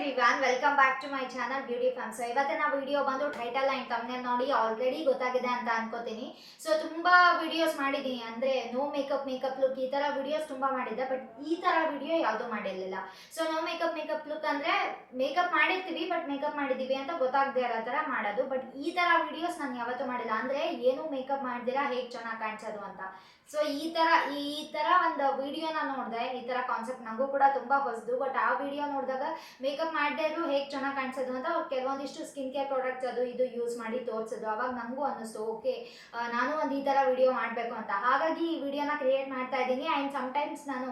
Everyone, welcome back to my channel beauty fam. So ಇವತ್ತಿನ video ಬಂದು title and thumbnail ನೋಡಿ already ಗೊತ್ತಾಗಿದೆ ಅಂತ ಅನ್ಕೋತೀನಿ. ಸೊ ತುಂಬಾ ವಿಡಿಯೋಸ್ ಮಾಡಿದ್ದೀನಿ, ಅಂದರೆ ನೋ ಮೇಕಪ್ ಲುಕ್ ಈ ಥರ ವಿಡಿಯೋಸ್ ತುಂಬ ಮಾಡಿದ್ದೆ. ಬಟ್ ಈ ಥರ ವಿಡಿಯೋ ಯಾವುದೂ ಮಾಡಿರಲಿಲ್ಲ. ಸೊ ನೋ ಮೇಕಪ್ ಲುಕ್ ಅಂದರೆ ಮೇಕಪ್ ಮಾಡಿರ್ತೀವಿ ಬಟ್ ಮೇಕಪ್ ಮಾಡಿದ್ದೀವಿ ಅಂತ ಗೊತ್ತಾಗದೇ ಇರೋ ಥರ ಮಾಡೋದು. ಬಟ್ ಈ ಥರ ವಿಡಿಯೋಸ್ ನಾನು ಯಾವತ್ತೂ ಮಾಡಿಲ್ಲ, ಅಂದರೆ ಏನೂ ಮೇಕಪ್ ಮಾಡ್ದಿರಾ ಹೇಗೆ ಚೆನ್ನಾಗಿ ಕಾಣಿಸೋದು ಅಂತ. ಸೊ ಈ ಥರ ಒಂದು ವಿಡಿಯೋನ ನೋಡಿದೆ. ಈ ಥರ ಕಾನ್ಸೆಪ್ಟ್ ನನಗೂ ಕೂಡ ತುಂಬ ಹೊಸದು. ಬಟ್ ಆ ವಿಡಿಯೋ ನೋಡಿದಾಗ ಮೇಕಪ್ ಮಾಡದೇ ಇದ್ರು ಹೇಗೆ ಚೆನ್ನಾಗಿ ಕಾಣಿಸೋದು ಅಂತ ಅವ್ರು ಕೆಲವೊಂದಿಷ್ಟು ಸ್ಕಿನ್ ಕೇರ್ ಪ್ರಾಡಕ್ಟ್ಸ್ ಅದು ಇದು ಯೂಸ್ ಮಾಡಿ ತೋರಿಸಿದ್ರು. ಅವಾಗ ನನಗೂ ಅನ್ನಿಸ್ತು, ಓಕೆ ನಾನು ಒಂದು ಈ ಥರ ವಿಡಿಯೋ ಮಾಡಬೇಕು ಅಂತ. ಹಾಗಾಗಿ ಈ ವಿಡಿಯೋನ ಕ್ರಿಯೇಟ್ ಮಾಡ್ತಾ ಇದ್ದೀನಿ. ಆ್ಯಂಡ್ ಸಮ್ಟೈಮ್ಸ್ ನಾನು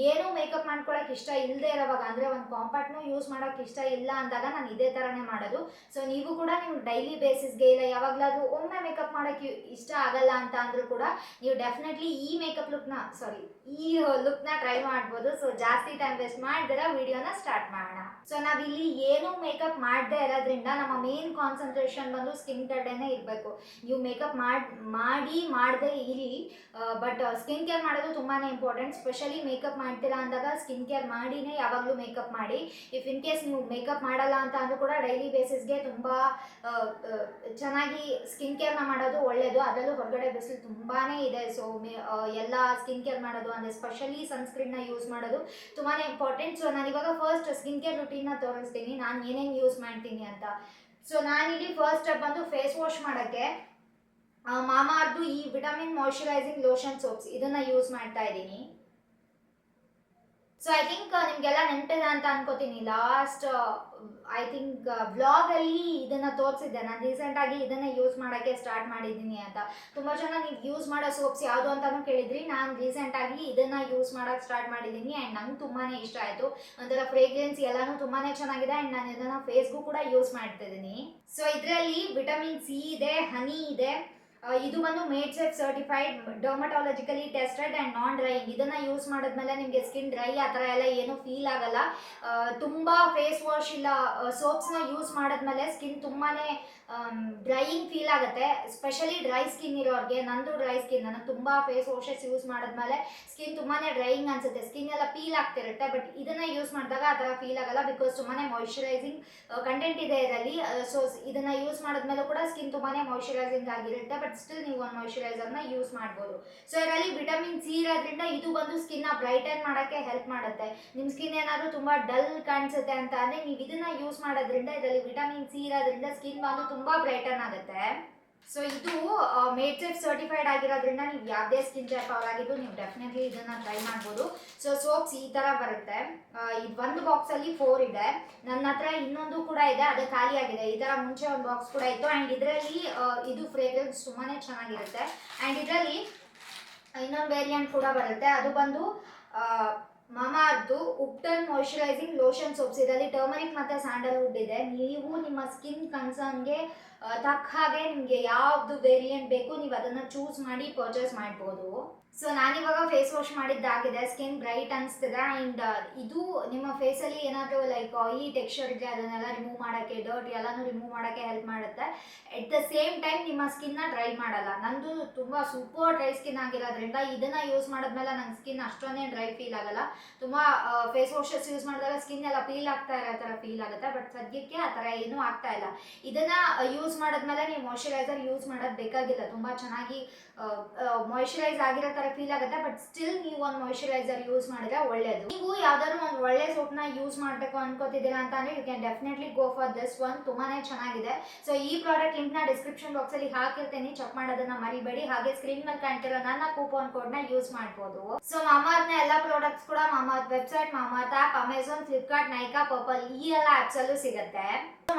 ಏನೂ ಮೇಕಪ್ ಮಾಡ್ಕೊಳಕ್ಕೆ ಇಷ್ಟ ಇಲ್ಲದೆ ಇರೋವಾಗ, ಅಂದರೆ ಒಂದು ಕಾಂಪ್ಯಾಕ್ಟ್ನೂ ಯೂಸ್ ಮಾಡೋಕ್ಕೆ ಇಷ್ಟ ಇಲ್ಲ ಅಂದಾಗ ನಾನು ಇದೇ ಥರನೇ ಮಾಡೋದು. ಸೊ ನೀವು ಕೂಡ ನಿಮ್ಗೆ ಡೈಲಿ ಬೇಸಿಸ್ಗೆ ಇಲ್ಲ ಯಾವಾಗಲಾದ್ರೂ ಒಮ್ಮೆ ಮೇಕಪ್ ಮಾಡೋಕ್ಕೆ ಇಷ್ಟ ಆಗಲ್ಲ ಅಂತ ಅಂದರೂ ಕೂಡ ನೀವು ಡೆಫಿನೆಟ್ಲಿ ಈ ಲುಕ್ನ ಟ್ರೈ ಮಾಡ್ಬೋದು. ಸೊ ಜಾಸ್ತಿ ಟೈಮ್ ವೇಸ್ಟ್ ಮಾಡಿದ್ರೆ ವಿಡಿಯೋನ ಸ್ಟಾರ್ಟ್ ಮಾಡೋಣ. ಸೊ ನಾವಿಲ್ಲಿ ಏನು ಮೇಕಪ್ ಮಾಡದೇ ಇರೋದ್ರಿಂದ ನಮ್ಮ ಮೇನ್ ಕಾನ್ಸಂಟ್ರೇಷನ್ ಬಂದು ಸ್ಕಿನ್ ಕಡೆನೇ ಇರಬೇಕು. ನೀವು ಮೇಕಪ್ ಮಾಡದೇ ಇರಿ, ಬಟ್ ಸ್ಕಿನ್ ಕೇರ್ ಮಾಡೋದು ತುಂಬಾ ಇಂಪಾರ್ಟೆಂಟ್. ಸ್ಪೆಷಲಿ ಮೇಕಪ್ ಮಾಡ್ತೀರಾ ಅಂದಾಗ ಸ್ಕಿನ್ ಕೇರ್ ಮಾಡಿನೇ ಯಾವಾಗಲೂ ಮೇಕಪ್ ಮಾಡಿ. ಇಫ್ ಇನ್ ಕೇಸ್ ನೀವು ಮೇಕಪ್ ಮಾಡಲ್ಲ ಅಂತ ಅಂದರೂ ಕೂಡ ಡೈಲಿ ಬೇಸಿಸ್ಗೆ ತುಂಬ ಚೆನ್ನಾಗಿ ಸ್ಕಿನ್ ಕೇರ್ನ ಮಾಡೋದು ಒಳ್ಳೆಯದು. ಅದರಲ್ಲೂ ಹೊರಗಡೆ ಬಿಸಿಲು ತುಂಬಾ ಇದೆ. ಸೊ ಎಲ್ಲ ಸ್ಕಿನ್ ಕೇರ್ ಮಾಡೋದು ಅಂದರೆ ಸ್ಪೆಷಲಿ ಸನ್ಸ್ಕ್ರೀನ್ನ ಯೂಸ್ ಮಾಡೋದು ತುಂಬಾ ಇಂಪಾರ್ಟೆಂಟ್. ಸೊ ನಾನು ಇವಾಗ ಫಸ್ಟ್ ಸ್ಕಿನ್ ಕೇರ್ ರುಟೀನ್ನ ತೋರಿಸ್ತೀನಿ, ನಾನು ಏನೇನು ಯೂಸ್ ಮಾಡ್ತೀನಿ ಅಂತ. ಸೊ ನಾನಿಲ್ಲಿ ಫಸ್ಟ್ ಸ್ಟೆಪ್ ಬಂದು ಫೇಸ್ ವಾಶ್ ಮಾಡೋಕ್ಕೆ ಮಾಮಾ ಅರ್ದು ಈ ವಿಟಮಿನ್ ಮಾಯ್ಶ್ಚರೈಸಿಂಗ್ ಲೋಷನ್ ಸೋಪ್ಸ್ ಇದನ್ನು ಯೂಸ್ ಮಾಡ್ತಾ ಇದ್ದೀನಿ. ಸೊ ಐ ಥಿಂಕ್ ನಿಮಗೆಲ್ಲ ನೆನಪಿದೆ ಅಂತ ಅನ್ಕೋತೀನಿ. ಲಾಸ್ಟ್ ವ್ಲಾಗಲ್ಲಿ ಇದನ್ನು ತೋರಿಸಿದ್ದೆ ನಾನು. ರೀಸೆಂಟಾಗಿ ಇದನ್ನು ಯೂಸ್ ಮಾಡೋಕ್ಕೆ ಸ್ಟಾರ್ಟ್ ಮಾಡಿದ್ದೀನಿ ಅಂತ. ತುಂಬ ಜನ ನೀವು ಯೂಸ್ ಮಾಡೋ ಸೋಪ್ಸ್ ಯಾವುದು ಅಂತಲೂ ಕೇಳಿದ್ರಿ. ನಾನು ರೀಸೆಂಟಾಗಿ ಇದನ್ನು ಯೂಸ್ ಮಾಡೋಕ್ಕೆ ಸ್ಟಾರ್ಟ್ ಮಾಡಿದ್ದೀನಿ ಆ್ಯಂಡ್ ನಂಗೆ ತುಂಬಾ ಇಷ್ಟ ಆಯಿತು. ಒಂಥರ ಫ್ರೇಗ್ರೆನ್ಸ್ ಎಲ್ಲನೂ ತುಂಬಾ ಚೆನ್ನಾಗಿದೆ ಆ್ಯಂಡ್ ನಾನು ಇದನ್ನು ಫೇಸ್ಗೂ ಕೂಡ ಯೂಸ್ ಮಾಡ್ತಿದ್ದೀನಿ. ಸೊ ಇದರಲ್ಲಿ ವಿಟಮಿನ್ ಸಿ ಇದೆ, ಹನಿ ಇದೆ. ಇದು ಬಂದು made safe certified, dermatologically tested and non drying. ಇದನ್ನು ಯೂಸ್ ಮಾಡಿದ್ಮೇಲೆ ನಿಮಗೆ ಸ್ಕಿನ್ ಡ್ರೈ ಆ ಥರ ಎಲ್ಲ ಏನೂ ಫೀಲ್ ಆಗಲ್ಲ. ತುಂಬ ಫೇಸ್ ವಾಶ್ ಇಲ್ಲ ಸೋಪ್ಸ್ನ ಯೂಸ್ ಮಾಡಿದ್ಮೇಲೆ ಸ್ಕಿನ್ ತುಂಬಾ ಡ್ರೈಯಿಂಗ್ ಫೀಲ್ ಆಗುತ್ತೆ. ಸ್ಪೆಷಲಿ ಡ್ರೈ ಸ್ಕಿನ್ ಇರೋರಿಗೆ. ನಂದು ಡ್ರೈ ಸ್ಕಿನ್, ನನಗೆ ತುಂಬ ಫೇಸ್ ವಾಶಸ್ ಯೂಸ್ ಮಾಡಿದ್ಮೇಲೆ ಸ್ಕಿನ್ ತುಂಬಾ ಡ್ರೈಯಿಂಗ್ ಅನಿಸುತ್ತೆ, ಸ್ಕಿನ್ ಎಲ್ಲ ಪೀಲ್ ಆಗ್ತಿರುತ್ತೆ. ಬಟ್ ಇದನ್ನು ಯೂಸ್ ಮಾಡಿದಾಗ ಆ ಥರ ಫೀಲ್ ಆಗಲ್ಲ, ಬಿಕಾಸ್ ತುಂಬಾ ಮಾಯ್ಶ್ಚರೈಸಿಂಗ್ ಕಂಟೆಂಟ್ ಇದೆ ಇದರಲ್ಲಿ. ಸೊ ಇದನ್ನು ಯೂಸ್ ಮಾಡಿದ್ಮೇಲೂ ಕೂಡ ಸ್ಕಿನ್ ತುಂಬಾ ಮಾಯ್ಶ್ಚರೈಸಿಂಗ್ ಆಗಿರುತ್ತೆ. ಬಟ್ ಸ್ಟಿಲ್ ನೀವು ಒಂದು ಮಾಯ್ಶ್ಚರೈಸರ್ನ ಯೂಸ್ ಮಾಡ್ಬೋದು. ಸೊ ಇದರಲ್ಲಿ ವಿಟಮಿನ್ ಸಿ ಇರೋದ್ರಿಂದ ಇದು ಬಂದು ಸ್ಕಿನ್ನ ಬ್ರೈಟನ್ ಮಾಡೋಕ್ಕೆ ಹೆಲ್ಪ್ ಮಾಡುತ್ತೆ. ನಿಮ್ಮ ಸ್ಕಿನ್ ಏನಾದರೂ ತುಂಬ ಡಲ್ ಕಾಣಿಸುತ್ತೆ ಅಂತ ಅಂದರೆ ನೀವು ಇದನ್ನು ಯೂಸ್ ಮಾಡೋದ್ರಿಂದ, ಇದರಲ್ಲಿ ವಿಟಮಿನ್ ಸಿ ಇರೋದ್ರಿಂದ ಸ್ಕಿನ್ ಬಂದು ತುಂಬ ಬ್ರೈಟನ್ ಆಗುತ್ತೆ. ಸೊ ಇದು ಮೇಡ್ ಸೇಫ್ ಸರ್ಟಿಫೈಡ್ ಆಗಿರೋದ್ರಿಂದ ನೀವು ಯಾವುದೇ ಸ್ಕಿನ್ ಟೈಪ್ ಅವರಾಗಿದ್ದು ನೀವು ಡೆಫಿನೆಟ್ಲಿ ಇದನ್ನು ಟ್ರೈ ಮಾಡ್ಬೋದು. ಸೊ ಸೋಪ್ಸ್ ಈ ಥರ ಬರುತ್ತೆ. ಇದು ಒಂದು ಬಾಕ್ಸಲ್ಲಿ 4 ಇದೆ. ನನ್ನ ಹತ್ರ ಇನ್ನೊಂದು ಕೂಡ ಇದೆ, ಅದು ಖಾಲಿ ಆಗಿದೆ. ಈ ಥರ ಮುಂಚೆ ಒಂದು ಬಾಕ್ಸ್ ಕೂಡ ಇತ್ತು. ಆ್ಯಂಡ್ ಇದರಲ್ಲಿ ಇದು ಫ್ರೇಗ್ರೆನ್ಸ್ ತುಂಬಾ ಚೆನ್ನಾಗಿರುತ್ತೆ. ಆ್ಯಂಡ್ ಇದರಲ್ಲಿ ಇನ್ನೊಂದು ವೇರಿಯಂಟ್ ಕೂಡ ಬರುತ್ತೆ. ಅದು ಬಂದು ಮಾಮಾ ಅರ್ದು ಉಪ್ಟನ್ ಮಾಯ್ಶ್ಚರೈಸಿಂಗ್ ಲೋಷನ್ ಸೋಪ್ಸ್. ಇದರಲ್ಲಿ ಟರ್ಮರಿಕ್ ಮತ್ತು ಸ್ಯಾಂಡಲ್ವುಡ್ ಇದೆ. ನೀವು ನಿಮ್ಮ ಸ್ಕಿನ್ ಕನ್ಸರ್ನ್ಗೆ ತಕ್ಕ ಹಾಗೆ ನಿಮಗೆ ಯಾವುದು ವೇರಿಯಂಟ್ ಬೇಕು ನೀವು ಅದನ್ನು ಚೂಸ್ ಮಾಡಿ ಪರ್ಚೇಸ್ ಮಾಡ್ಬೋದು. ಸೊ ನಾನಿವಾಗ ಫೇಸ್ ವಾಶ್ ಮಾಡಿದ್ದಾಗಿದೆ, ಸ್ಕಿನ್ ಬ್ರೈಟ್ ಅನಿಸ್ತಿದೆ. ಆ್ಯಂಡ್ ಇದು ನಿಮ್ಮ ಫೇಸಲ್ಲಿ ಏನಾದರೂ ಲೈಕ್ ಆಯಿಲಿ ಟೆಕ್ಸ್ಚರ್ ಇದೆ ಅದನ್ನೆಲ್ಲ ರಿಮೂವ್ ಮಾಡೋಕ್ಕೆ, ಡರ್ಟ್ ಎಲ್ಲನೂ ರಿಮೂವ್ ಮಾಡೋಕ್ಕೆ ಹೆಲ್ಪ್ ಮಾಡುತ್ತೆ. ಎಟ್ ದ ಸೇಮ್ ಟೈಮ್ ನಿಮ್ಮ ಸ್ಕಿನ್ನ ಡ್ರೈ ಮಾಡಲ್ಲ. ನಂದು ತುಂಬ ಸೂಪರ್ ಡ್ರೈ ಸ್ಕಿನ್ ಆಗಿರೋದ್ರಿಂದ ಇದನ್ನು ಯೂಸ್ ಮಾಡಿದ್ಮೇಲೆ ನನ್ನ ಸ್ಕಿನ್ ಅಷ್ಟೊಂದೇ ಡ್ರೈ ಫೀಲ್ ಆಗಲ್ಲ. ತುಂಬ ಫೇಸ್ ವಾಶಸ್ ಯೂಸ್ ಮಾಡಿದಾಗ ಸ್ಕಿನ್ ಎಲ್ಲ ಪೀಲ್ ಆಗ್ತಾ ಇರೋ ಥರ ಫೀಲ್ ಆಗುತ್ತೆ. ಬಟ್ ಸದ್ಯಕ್ಕೆ ಆ ಥರ ಏನೂ ಆಗ್ತಾ ಇಲ್ಲ. ಇದನ್ನು ಯೂಸ್ ಮಾಡಿದ್ಮೇಲೆ ನೀವು ಮಾಯ್ಶ್ಚರೈಸರ್ ಯೂಸ್ ಮಾಡೋದು ಬೇಕಾಗಿಲ್ಲ. ತುಂಬ ಚೆನ್ನಾಗಿ ಮಾಯ್ಶ್ಚರೈಸ್ ಆಗಿರೋ ಥರ ಫೀಲ್ ಆಗುತ್ತೆ. ಬಟ್ ಸ್ಟಿಲ್ ನೀವು ಒಂದು ಮಾಯ್ಶ್ಚರೈಸರ್ ಯೂಸ್ ಮಾಡಿದ್ರೆ ಒಳ್ಳೆಯದು. ನೀವು ಯಾವ್ದಾದ್ರು ಒಂದು ಒಳ್ಳೆ ಸೋಪ್ನ ಯೂಸ್ ಮಾಡಬೇಕು ಅನ್ಕೋತಿದ್ದೀರಾ ಅಂತ ಅಂದರೆ you can definitely go for this one. ತುಂಬಾ ಚೆನ್ನಾಗಿದೆ. ಸೊ ಈ ಪ್ರಾಡಕ್ಟ್ ಲಿಂಕ್ನ ಡಿಸ್ಕ್ರಿಪ್ಷನ್ ಬಾಕ್ಸಲ್ಲಿ ಹಾಕಿರ್ತೀನಿ, ಚೆಕ್ ಮಾಡೋದನ್ನ ಮರಿಬೇಡಿ. ಹಾಗೆ ಸ್ಕ್ರೀನ್ ಮೇಲೆ ಕಾಣ್ತಿರೋ ನನ್ನ ಕೂಪನ್ ಕೋಡ್ನ ಯೂಸ್ ಮಾಡ್ಬೋದು. ಸೊ ಮಾಮಾಅರ್ತ್ನ ಎಲ್ಲ ಪ್ರಾಡಕ್ಟ್ಸ್ ಕೂಡ Mamaearth website, Mamaearth app, Amazon, Flipkart, Nykaa, purple ಈ ಎಲ್ಲ ಆ್ಯಪ್ಸಲ್ಲೂ ಸಿಗುತ್ತೆ.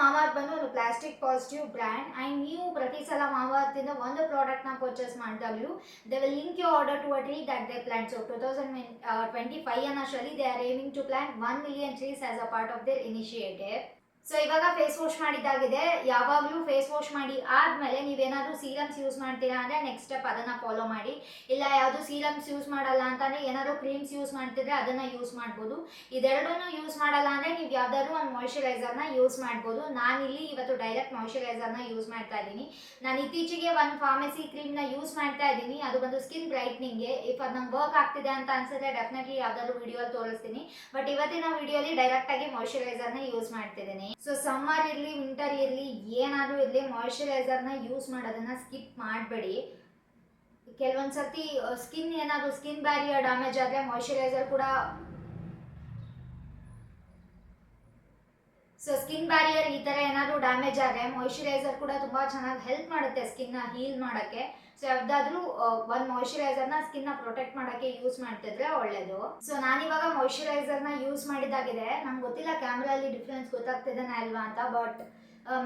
ಮಾಮಾಅರ್ತ್ ಬಂದು ಒಂದು ಪ್ಲಾಸ್ಟಿಕ್ ಪಾಸಿಟಿವ್ ಬ್ರ್ಯಾಂಡ್. ಆ್ಯಂಡ್ ನೀವು ಪ್ರತಿ ಸಲ ಮಾಮಾಅರ್ತಿಂದ ಒಂದು ಪ್ರಾಡಕ್ಟ್ನ ಪರ್ಚೇಸ್ ಮಾಡಿದಾಗಲೂ they will link you order to a tree that they plant. So 2025 ಅನ್ನೋಷ್ಟರಲ್ಲಿ they are aiming to plant 1 million trees as a part of their initiative. So ಇವಾಗ face wash ಮಾಡಿದ್ದಾಗಿದೆ. ಯಾವಾಗಲೂ ಫೇಸ್ ವಾಶ್ ಮಾಡಿ ಆದಮೇಲೆ ನೀವೇನಾದರೂ serums use ಮಾಡ್ತೀರಾ ಅಂದರೆ next step ಅದನ್ನು ಫಾಲೋ ಮಾಡಿ. ಇಲ್ಲ ಯಾವುದು ಸೀರಮ್ಸ್ ಯೂಸ್ ಮಾಡಲ್ಲ ಅಂತಂದರೆ ಏನಾದರೂ ಕ್ರೀಮ್ಸ್ ಯೂಸ್ ಮಾಡ್ತಿದ್ರೆ ಅದನ್ನು ಯೂಸ್ ಮಾಡ್ಬೋದು. ಇದೆರಡನ್ನೂ ಯೂಸ್ ಮಾಡಲ್ಲ ಅಂದರೆ ನೀವು ಯಾವುದಾದ್ರೂ ಒಂದು ಮಾಯ್ಶ್ಚರೈಸರ್ನ ಯೂಸ್ ಮಾಡ್ಬೋದು. ನಾನಿಲ್ಲಿ ಇವತ್ತು ಡೈರೆಕ್ಟ್ ಮಾಯ್ಶ್ಚರೈಸರ್ನ ಯೂಸ್ ಮಾಡ್ತಾ ಇದ್ದೀನಿ. ನಾನು ಇತ್ತೀಚೆಗೆ ಒಂದು ಫಾರ್ಮಸಿ ಕ್ರೀಮ್ನ ಯೂಸ್ ಮಾಡ್ತಾ ಇದ್ದೀನಿ. ಅದು ಬಂದು ಸ್ಕಿನ್ ಬ್ರೈಟ್ನಿಂಗ್ಗೆ. ಇಫ್ ಅದು ನಂಗೆ ವರ್ಕ್ ಆಗ್ತಿದೆ ಅಂತ ಅನ್ಸಿದ್ರೆ ಡೆಫಿನೆಟ್ಲಿ ಯಾವುದಾದ್ರೂ ವಿಡಿಯೋಲ್ಲಿ ತೋರಿಸ್ತೀನಿ. ಬಟ್ ಇವತ್ತಿನ ವಿಡಿಯೋಲಿ ಡೈರೆಕ್ಟಾಗಿ ಮಾಯ್ಶ್ಚರೈಸರ್ನ ಯೂಸ್ ಮಾಡ್ತಿದ್ದೀನಿ. ಸೊ ಸಮ್ಮರ್ ಇರಲಿ ವಿಂಟರ್ ಇರಲಿ ಏನಾದರೂ ಇರಲಿ ಮಾಯ್ಶ್ಚರೈಸರ್ನ ಯೂಸ್ ಮಾಡೋದನ್ನು ಸ್ಕಿಪ್ ಮಾಡಬೇಡಿ. ಕೆಲವೊಂದು ಸರ್ತಿ ಸ್ಕಿನ್ ಏನಾದರೂ ಸ್ಕಿನ್ ಬ್ಯಾರಿಯರ್ ಡ್ಯಾಮೇಜ್ ಆದರೆ ಮಾಯ್ಶ್ಚರೈಸರ್ ಕೂಡ ಸ್ಕಿನ್ ಬ್ಯಾರಿಯರ್ ಈ ಥರ ಏನಾದರೂ ಡ್ಯಾಮೇಜ್ ಆದರೆ ಮಾಯ್ಶ್ಚರೈಸರ್ ಕೂಡ ತುಂಬ ಚೆನ್ನಾಗಿ ಹೆಲ್ಪ್ ಮಾಡುತ್ತೆ ಸ್ಕಿನ್ನ ಹೀಲ್ ಮಾಡೋಕ್ಕೆ. ಸೊ ಯಾವುದಾದ್ರೂ ಒಂದು ಮಾಯ್ಶ್ಚರೈಸರ್ನ ಸ್ಕಿನ್ನ ಪ್ರೊಟೆಕ್ಟ್ ಮಾಡೋಕ್ಕೆ ಯೂಸ್ ಮಾಡ್ತಿದ್ರೆ ಒಳ್ಳೆಯದು. ಸೊ ನಾನಿವಾಗ ಮಾಯ್ಶ್ಚರೈಸರ್ನ ಯೂಸ್ ಮಾಡಿದಾಗಿದೆ. ನಂಗೆ ಗೊತ್ತಿಲ್ಲ ಕ್ಯಾಮ್ರಲ್ಲಿ ಡಿಫ್ರೆನ್ಸ್ ಗೊತ್ತಾಗ್ತಿದ್ದಾನೆ ಅಲ್ವಾ ಅಂತ, ಬಟ್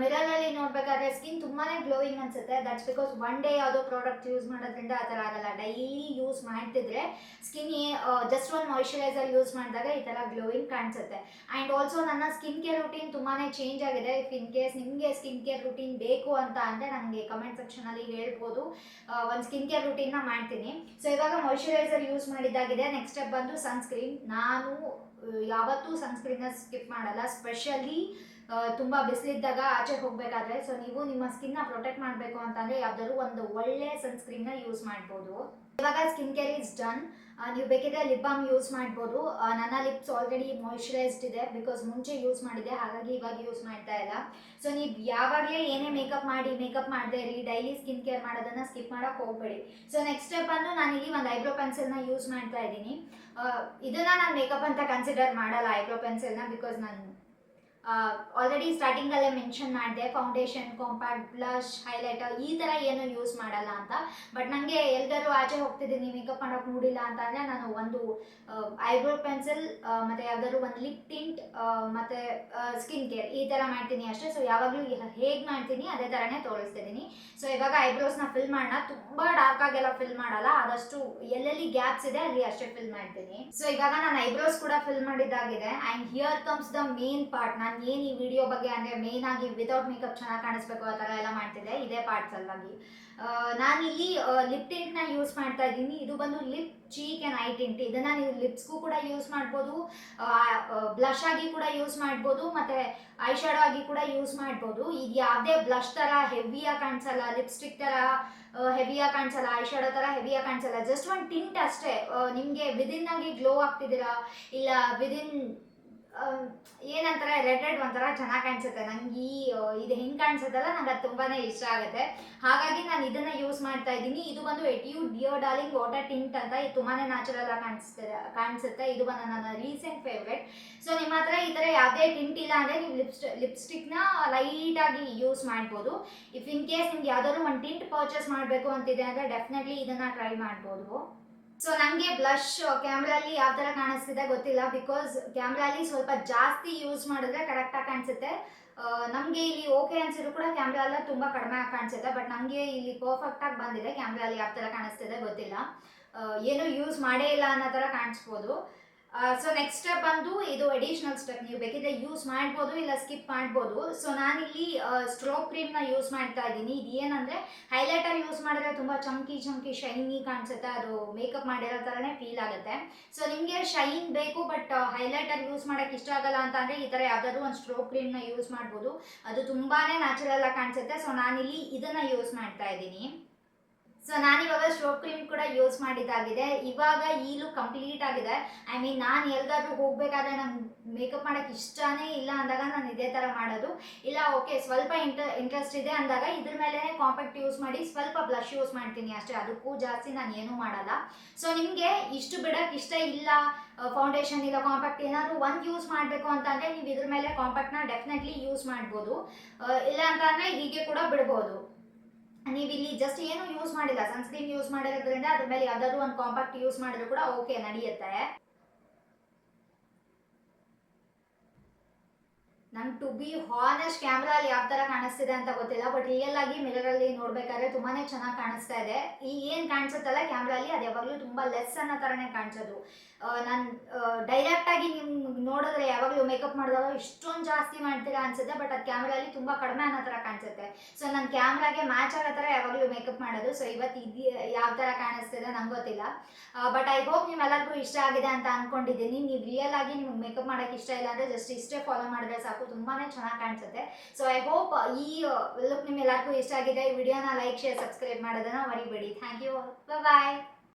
ಮಿರರಲ್ಲಿ ನೋಡಬೇಕಾದ್ರೆ ಸ್ಕಿನ್ ತುಂಬಾ ಗ್ಲೋಯಿಂಗ್ ಅನಿಸುತ್ತೆ. ದಟ್ಸ್ ಬಿಕಾಸ್ ಒನ್ ಡೇ ಯಾವುದೋ ಪ್ರಾಡಕ್ಟ್ ಯೂಸ್ ಮಾಡೋದ್ರಿಂದ ಆ ಥರ ಆಗಲ್ಲ. ಡೈಲಿ ಯೂಸ್ ಮಾಡ್ತಿದ್ರೆ ಸ್ಕಿನ್ ಜಸ್ಟ್ ಒಂದು ಮಾಯ್ಶ್ಚರೈಸರ್ ಯೂಸ್ ಮಾಡಿದಾಗ ಈ ಥರ ಗ್ಲೋಯಿಂಗ್ ಕಾಣಿಸುತ್ತೆ. ಆ್ಯಂಡ್ ಆಲ್ಸೋ ನನ್ನ ಸ್ಕಿನ್ ಕೇರ್ ರೂಟೀನ್ ತುಂಬಾ ಚೇಂಜ್ ಆಗಿದೆ. ಇಫ್ ಇನ್ ಕೇಸ್ ನಿಮಗೆ ಸ್ಕಿನ್ ಕೇರ್ ರೂಟೀನ್ ಬೇಕು ಅಂತ ಅಂದರೆ ನನಗೆ ಕಮೆಂಟ್ ಸೆಕ್ಷನಲ್ಲಿ ಹೇಳ್ಬೋದು. ಒಂದು ಸ್ಕಿನ್ ಕೇರ್ ರೂಟೀನ್ನ ಮಾಡ್ತೀನಿ. ಸೊ ಇವಾಗ ಮಾಯ್ಶ್ಚರೈಸರ್ ಯೂಸ್ ಮಾಡಿದ್ದಾಗಿದೆ. ನೆಕ್ಸ್ಟ್ ಸ್ಟೆಪ್ ಬಂದು ಸನ್ಸ್ಕ್ರೀನ್. ನಾನು ಯಾವತ್ತೂ ಸನ್ಸ್ಕ್ರೀನ್ನ ಸ್ಕಿಪ್ ಮಾಡಲ್ಲ, ಸ್ಪೆಷಲಿ ತುಂಬ ಬಿಸಿಲಿದ್ದಾಗ ಆಚೆ ಹೋಗಬೇಕಾದ್ರೆ. ಸೊ ನೀವು ನಿಮ್ಮ ಸ್ಕಿನ್ನ ಪ್ರೊಟೆಕ್ಟ್ ಮಾಡಬೇಕು ಅಂತಂದರೆ ಯಾವುದಾದ್ರು ಒಂದು ಒಳ್ಳೆ ಸನ್ಸ್ಕ್ರೀನ್ನ ಯೂಸ್ ಮಾಡ್ಬೋದು. ಇವಾಗ ಸ್ಕಿನ್ ಕೇರ್ ಈಸ್ ಡನ್. ನೀವು ಬೇಕಿದ್ರೆ ಲಿಪ್ ಬಾಮ್ ಯೂಸ್ ಮಾಡ್ಬೋದು. ನನ್ನ ಲಿಪ್ಸ್ ಆಲ್ರೆಡಿ ಮಾಯ್ಶ್ಚರೈಸ್ಡ್ ಇದೆ ಬಿಕಾಸ್ ಮುಂಚೆ ಯೂಸ್ ಮಾಡಿದೆ, ಹಾಗಾಗಿ ಇವಾಗ ಯೂಸ್ ಮಾಡ್ತಾ ಇಲ್ಲ. ಸೊ ನೀವು ಯಾವಾಗಲೇ ಏನೇ ಮೇಕಪ್ ಮಾಡದೆ ಇರಲಿ, ಡೈಲಿ ಸ್ಕಿನ್ ಕೇರ್ ಮಾಡೋದನ್ನು ಸ್ಕಿಪ್ ಮಾಡೋಕ್ಕೆ ಹೋಗಬೇಡಿ. ಸೊ ನೆಕ್ಸ್ಟ್ ಸ್ಟೆಪ್ ಬಂದು ನಾನಿಲ್ಲಿ ಒಂದು ಐಬ್ರೋ ಪೆನ್ಸಿಲ್ನ ಯೂಸ್ ಮಾಡ್ತಾ ಇದ್ದೀನಿ. ಇದನ್ನು ನಾನು ಮೇಕಪ್ ಅಂತ ಕನ್ಸಿಡರ್ ಮಾಡಲ್ಲ ಐಬ್ರೋ ಪೆನ್ಸಿಲ್ನ, ಬಿಕಾಸ್ ನಾನು ಆಲ್ರೆಡಿ ಸ್ಟಾರ್ಟಿಂಗಲ್ಲೇ ಮೆನ್ಷನ್ ಮಾಡಿದೆ ಫೌಂಡೇಶನ್, ಕಾಂಪ್ಯಾಕ್ಟ್, ಬ್ಲಷ್, ಹೈಲೈಟರ್ ಈ ಥರ ಏನು ಯೂಸ್ ಮಾಡಲ್ಲ ಅಂತ. ಬಟ್ ನನಗೆ ಎಲ್ಲರೂ ಆಚೆ ಹೋಗ್ತಿದ್ದೀನಿ ಮೇಕಪ್ ಮಾಡೋಕ್ಕೆ ಮೂಡಿಲ್ಲ ಅಂತ ಅಂದರೆ ನಾನು ಒಂದು ಐಬ್ರೋ ಪೆನ್ಸಿಲ್ ಮತ್ತು ಯಾವುದಾದ್ರು ಒಂದು ಲಿಪ್ ಟಿಂಟ್ ಮತ್ತು ಸ್ಕಿನ್ ಕೇರ್ ಈ ಥರ ಮಾಡ್ತೀನಿ ಅಷ್ಟೇ. ಸೊ ಯಾವಾಗಲೂ ಹೇಗೆ ಮಾಡ್ತೀನಿ ಅದೇ ಥರನೇ ತೋರಿಸ್ತಿದ್ದೀನಿ. ಸೊ ಇವಾಗ ಐಬ್ರೋಸ್ನ ಫಿಲ್ ಮಾಡೋಣ. ತುಂಬ ಡಾರ್ಕ್ ಆಗೆಲ್ಲ ಫಿಲ್ ಮಾಡಲ್ಲ, ಆದಷ್ಟು ಎಲ್ಲೆಲ್ಲಿ ಗ್ಯಾಪ್ಸ್ ಇದೆ ಅಲ್ಲಿ ಅಷ್ಟೇ ಫಿಲ್ ಮಾಡ್ತೀನಿ. ಸೊ ಇವಾಗ ನಾನು ಐಬ್ರೋಸ್ ಕೂಡ ಫಿಲ್ ಮಾಡಿದ್ದಾಗಿದೆ. And here comes the main part. ನಾನು ಏನು ಈ ವಿಡಿಯೋ ಬಗ್ಗೆ ಅಂದರೆ ಮೇನ್ ಆಗಿ ವಿತೌಟ್ ಮೇಕಪ್ ಚೆನ್ನಾಗಿ ಕಾಣಿಸ್ಬೇಕು ಆ ಥರ ಎಲ್ಲ ಮಾಡ್ತಿದ್ದೆ, ಇದೇ ಪಾರ್ಟ್ ಸಲುವಾಗಿ. ನಾನಿಲ್ಲಿ ಲಿಪ್ ಟಿಂಟ್ನ ಯೂಸ್ ಮಾಡ್ತಾ ಇದ್ದೀನಿ. ಇದು ಬಂದು lip cheek and I tint. ಇದನ್ನು ನೀವು ಲಿಪ್ಸ್ಗೂ ಕೂಡ ಯೂಸ್ ಮಾಡ್ಬೋದು, ಬ್ಲಷ್ ಆಗಿ ಕೂಡ ಯೂಸ್ ಮಾಡ್ಬೋದು, ಮತ್ತು ಐ ಶ್ಯಾಡೋ ಆಗಿ ಕೂಡ ಯೂಸ್ ಮಾಡ್ಬೋದು. ಇದು ಯಾವುದೇ ಬ್ಲಷ್ ಥರ ಹೆವಿಯಾಗಿ ಕಾಣಿಸಲ್ಲ, ಲಿಪ್ಸ್ಟಿಕ್ ಥರ ಹೆವಿಯಾಗಿ ಕಾಣಿಸಲ್ಲ, ಐ ಶ್ಯಾಡೋ ಥರ ಹೆವಿಯಾಗಿ ಕಾಣಿಸಲ್ಲ. ಜಸ್ಟ್ ಒಂದು ಟಿಂಟ್ ಅಷ್ಟೇ. ನಿಮಗೆ ವಿದಿನ್ ಆಗಿ ಗ್ಲೋ ಆಗ್ತಿದ್ದೀರಾ ಇಲ್ಲ ವಿದಿನ್ ಏನಂತಾರೆ ರೆಡ್ ಒಂಥರ ಚೆನ್ನಾಗಿ ಕಾಣಿಸುತ್ತೆ. ನಂಗೆ ಇದು ಹೆಂಗೆ ಕಾಣಿಸುತ್ತಲ್ಲ ನಂಗೆ ಅದು ತುಂಬಾ ಇಷ್ಟ ಆಗುತ್ತೆ. ಹಾಗಾಗಿ ನಾನು ಇದನ್ನು ಯೂಸ್ ಮಾಡ್ತಾ ಇದ್ದೀನಿ. ಇದು ಬಂದು ಎಟ್ಯೂಡ್ ಡಿಯರ್ ಡಾರ್ಲಿಂಗ್ ವಾಟರ್ ಟಿಂಟ್ ಅಂತ. ಇದು ತುಂಬಾ ನ್ಯಾಚುರಲ್ ಆಗಿ ಕಾಣಿಸುತ್ತೆ. ಇದು ಬಂದು ನನ್ನ ರೀಸೆಂಟ್ ಫೇವ್ರೆಟ್. ಸೊ ನಿಮ್ಮ ಹತ್ರ ಈ ಥರ ಯಾವುದೇ ಟಿಂಟ್ ಇಲ್ಲ ಅಂದರೆ ನೀವು ಲಿಪ್ಸ್ಟಿಕ್ನ ಲೈಟಾಗಿ ಯೂಸ್ ಮಾಡ್ಬೋದು. ಇಫ್ ಇನ್ ಕೇಸ್ ನಿಮ್ಗೆ ಯಾವುದಾದ್ರು ಒಂದು ಟಿಂಟ್ ಪರ್ಚೇಸ್ ಮಾಡಬೇಕು ಅಂತಿದೆ ಅಂದರೆ ಡೆಫಿನೆಟ್ಲಿ ಇದನ್ನು ಟ್ರೈ ಮಾಡ್ಬೋದು. ಸೊ ನನಗೆ ಬ್ಲಷ್ ಕ್ಯಾಮ್ರಲ್ಲಿ ಯಾವ ಥರ ಕಾಣಿಸ್ತಿದೆ ಗೊತ್ತಿಲ್ಲ, ಬಿಕಾಸ್ ಕ್ಯಾಮ್ರಲ್ಲಿ ಸ್ವಲ್ಪ ಜಾಸ್ತಿ ಯೂಸ್ ಮಾಡಿದ್ರೆ ಕರೆಕ್ಟಾಗಿ ಕಾಣಿಸುತ್ತೆ. ನಮಗೆ ಇಲ್ಲಿ ಓಕೆ ಅನ್ಸಿದ್ರು ಕೂಡ ಕ್ಯಾಮ್ರಲ್ಲ ತುಂಬ ಕಡಿಮೆ ಆಗಿ ಕಾಣಿಸುತ್ತೆ. ಬಟ್ ನನಗೆ ಇಲ್ಲಿ ಪರ್ಫೆಕ್ಟಾಗಿ ಬಂದಿದೆ. ಕ್ಯಾಮ್ರಲ್ಲಿ ಯಾವ ಥರ ಕಾಣಿಸ್ತಿದೆ ಗೊತ್ತಿಲ್ಲ, ಏನೂ ಯೂಸ್ ಮಾಡೇ ಇಲ್ಲ ಅನ್ನೋ ಥರ ಕಾಣಿಸ್ಬೋದು. ಸೊ ನೆಕ್ಸ್ಟ್ ಸ್ಟೆಪ್ ಬಂದು ಇದು ಅಡಿಷ್ನಲ್ ಸ್ಟೆಪ್. ನೀವು ಬೇಕಿದ್ರೆ ಯೂಸ್ ಮಾಡ್ಬೋದು ಇಲ್ಲ ಸ್ಕಿಪ್ ಮಾಡ್ಬೋದು. ಸೊ ನಾನಿಲ್ಲಿ ಸ್ಟ್ರೋಕ್ ಕ್ರೀಮ್ನ ಯೂಸ್ ಮಾಡ್ತಾ ಇದ್ದೀನಿ. ಇದು ಏನಂದರೆ ಹೈಲೈಟರ್ ಯೂಸ್ ಮಾಡಿದ್ರೆ ತುಂಬ ಚಂಕಿ ಶೈನಿ ಕಾಣಿಸುತ್ತೆ, ಅದು ಮೇಕಪ್ ಮಾಡಿರೋ ಥರನೇ ಫೀಲ್ ಆಗುತ್ತೆ. ಸೊ ನಿಮಗೆ ಶೈನ್ ಬೇಕು ಬಟ್ ಹೈಲೈಟರ್ ಯೂಸ್ ಮಾಡೋಕ್ಕೆ ಇಷ್ಟ ಆಗಲ್ಲ ಅಂತ ಅಂದರೆ ಈ ಥರ ಯಾವುದಾದ್ರೂ ಒಂದು ಸ್ಟ್ರೋಕ್ ಕ್ರೀಮ್ನ ಯೂಸ್ ಮಾಡ್ಬೋದು. ಅದು ತುಂಬಾ ನ್ಯಾಚುರಲ್ ಆಗಿ ಕಾಣಿಸುತ್ತೆ. ಸೊ ನಾನಿಲ್ಲಿ ಇದನ್ನು ಯೂಸ್ ಮಾಡ್ತಾ ಇದ್ದೀನಿ. ಸೊ ನಾನಿವಾಗ ಸ್ಟ್ರೋಕ್ ಕ್ರೀಮ್ ಕೂಡ ಯೂಸ್ ಮಾಡಿದ್ದಾಗಿದೆ. ಇವಾಗ ಈ ಲುಕ್ ಕಂಪ್ಲೀಟ್ ಆಗಿದೆ. ಐ ಮೀನ್ ನಾನು ಎಲ್ಲಾದ್ರೂ ಹೋಗಬೇಕಾದ್ರೆ ನಂಗೆ ಮೇಕಪ್ ಮಾಡೋಕ್ಕೆ ಇಷ್ಟನೇ ಇಲ್ಲ ಅಂದಾಗ ನಾನು ಇದೇ ಥರ ಮಾಡೋದು. ಇಲ್ಲ ಓಕೆ ಸ್ವಲ್ಪ ಇಂಟ್ರೆಸ್ಟ್ ಇದೆ ಅಂದಾಗ ಇದ್ರ ಮೇಲೆ ಕಾಂಪ್ಯಾಕ್ಟ್ ಯೂಸ್ ಮಾಡಿ ಸ್ವಲ್ಪ ಬ್ಲಷ್ ಯೂಸ್ ಮಾಡ್ತೀನಿ ಅಷ್ಟೇ, ಅದಕ್ಕೂ ಜಾಸ್ತಿ ನಾನು ಏನೂ ಮಾಡಲ್ಲ. ಸೊ ನಿಮಗೆ ಇಷ್ಟು ಬಿಡೋಕ್ಕೆ ಇಷ್ಟ ಇಲ್ಲ, ಫೌಂಡೇಶನ್ ಇಲ್ಲ ಕಾಂಪ್ಯಾಕ್ಟ್ ಏನಾದರೂ ಒಂದು ಯೂಸ್ ಮಾಡಬೇಕು ಅಂತಂದರೆ ನೀವು ಇದ್ರ ಮೇಲೆ ಕಾಂಪ್ಯಾಕ್ಟ್ನ ಡೆಫಿನೆಟ್ಲಿ ಯೂಸ್ ಮಾಡ್ಬೋದು. ಇಲ್ಲ ಅಂತಂದರೆ ಹೀಗೆ ಕೂಡ ಬಿಡ್ಬೋದು. ನೀವು ಇಲ್ಲಿ ಜಸ್ಟ್ ಏನು ಯೂಸ್ ಮಾಡಿಲ್ಲ, ಸನ್ಸ್ಕ್ರೀನ್ ಯೂಸ್ ಮಾಡಿರೋದ್ರಿಂದ ಅದ್ರ ಮೇಲೆ ಯಾವುದಾದ್ರು ಒಂದು ಕಾಂಪ್ಯಾಕ್ಟ್ ಯೂಸ್ ಮಾಡಿದ್ರು ಕೂಡ ಓಕೆ ನಡೆಯುತ್ತೆ. ನಂಗೆ ಟು ಬಿ ಹಾನೆಸ್ಟ್ ಕ್ಯಾಮ್ರಲ್ಲಿ ಯಾವ ಥರ ಕಾಣಿಸ್ತಿದೆ ಅಂತ ಗೊತ್ತಿಲ್ಲ, ಬಟ್ ರಿಯಲ್ ಆಗಿ ಮಿರರಲ್ಲಿ ನೋಡಬೇಕಾದ್ರೆ ತುಂಬಾ ಚೆನ್ನಾಗಿ ಕಾಣಿಸ್ತಾ ಇದೆ. ಈ ಏನು ಕಾಣಿಸುತ್ತಲ್ಲ ಕ್ಯಾಮ್ರಲ್ಲಿ ಅದು ಯಾವಾಗಲೂ ತುಂಬ ಲೆಸ್ ಅನ್ನೋ ಥರನೇ ಕಾಣಿಸೋದು. ನಾನು ಡೈರೆಕ್ಟಾಗಿ ನಿಮ್ಗೆ ನೋಡಿದ್ರೆ ಯಾವಾಗಲೂ ಮೇಕಪ್ ಮಾಡಿದಾಗ ಇಷ್ಟೊಂದು ಜಾಸ್ತಿ ಮಾಡ್ತೀರಾ ಅನ್ಸುತ್ತೆ, ಬಟ್ ಅದು ಕ್ಯಾಮ್ರಲ್ಲಿ ತುಂಬ ಕಡಿಮೆ ಅನ್ನೋ ಥರ ಕಾಣಿಸುತ್ತೆ. ಸೊ ನಾನು ಕ್ಯಾಮ್ರಾಗೆ ಮ್ಯಾಚ್ ಆಗೋ ಥರ ಯಾವಾಗಲೂ ಮೇಕಪ್ ಮಾಡೋದು. ಸೊ ಇವತ್ತು ಇದು ಯಾವ ಥರ ಕಾಣಿಸ್ತಿದೆ ನಂಗೆ ಗೊತ್ತಿಲ್ಲ, ಬಟ್ ಐ ಹೋಪ್ ನಿಮ್ಮೆಲ್ಲರಿಗೂ ಇಷ್ಟ ಆಗಿದೆ ಅಂತ ಅಂದ್ಕೊಂಡಿದ್ದೀನಿ. ನೀವು ರಿಯಲ್ ಆಗಿ ನಿಮ್ಗೆ ಮೇಕಪ್ ಮಾಡೋಕ್ಕೆ ಇಷ್ಟ ಇಲ್ಲ ಅಂದರೆ ಜಸ್ಟ್ ಇಷ್ಟೇ ಫಾಲೋ ಮಾಡಿದ್ರೆ ಸಾಕು, ತುಂಬಾ ಚೆನ್ನಾಗಿ ಕಾಣಿಸುತ್ತೆ. ಸೊ ಐ ಹೋಪ್ ಈ ಲುಕ್ ನಿಮ್ಮೆಲ್ಲರಿಗೂ ಇಷ್ಟ ಆಗಿದೆ. ಈ ವಿಡಿಯೋನ ಲೈಕ್, ಶೇರ್, ಸಬ್ಸ್ಕ್ರೈಬ್ ಮಾಡೋದನ್ನ ಮರಿಬೇಡಿ. Thank you, bye.